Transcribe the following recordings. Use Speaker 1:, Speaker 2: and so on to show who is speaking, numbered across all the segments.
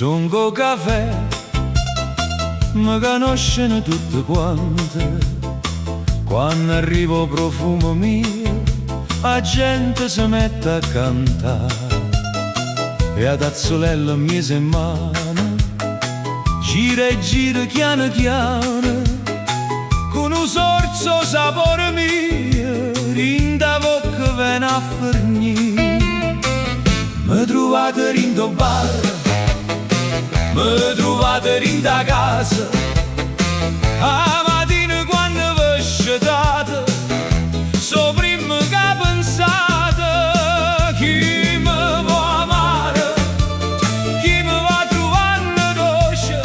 Speaker 1: Songo caffè, mi conoscono tutte quante. Quando arrivo profumo mio, la gente si mette a cantare. E a tazzolella mi si in mano, gira e gira chiano chiano, con un sorso sapore mio, rinda bocca viene a fornire. Mi trovate rinda bar, mi trovate rinda casa, a mattina quando vi scetate, so prima che pensate, chi mi può amare, chi mi va trovando dolce,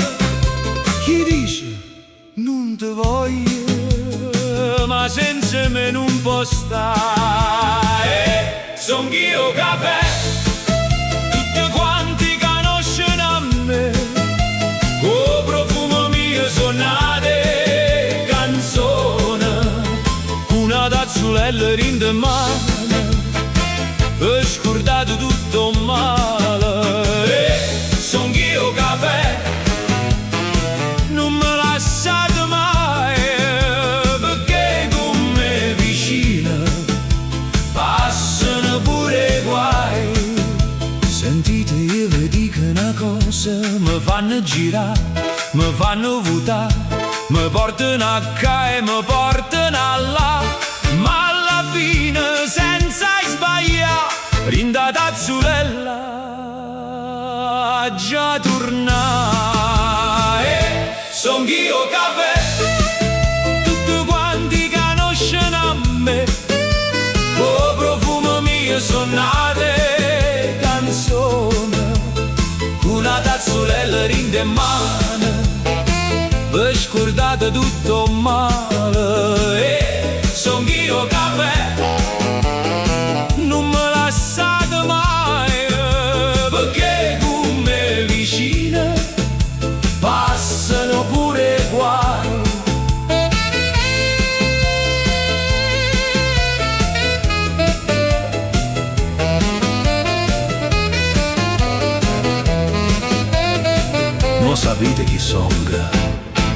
Speaker 1: chi dice non ti voglio, ma senza me non può stare. Son io caffè, tutti quanti conoscono a me, con profumo mio suonate canzone, una tazzolella rinda in mano, ho scordato tutto male. Son io caffè, non me lasciate mai, perché con me vicino passano pure guai. Sentite, io vi dico una cosa, mi fanno girare, mi fanno votare, mi portano a qua e mi portano a là, ma alla fine senza sbagliare, rinda tazzolella già tornare. Son io caffè, tutti quanti conoscono a me, con profumo mio suonate canzone, una tazzolella rinda in mano, vi scordate tutto male. Son io caffè, non me lasciate mai, perché con me vicino passano pure guai. Non sapete chi songa?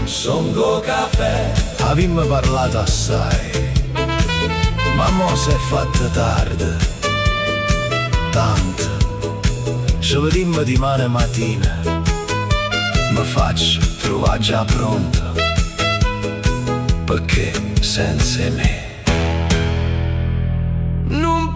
Speaker 1: Songo caffè. Avemmo parlato assai, ma mo s'è fatta tardi, tanto. Ci vediamo domani mattina, mi faccio trovare già pronto, perché senza me non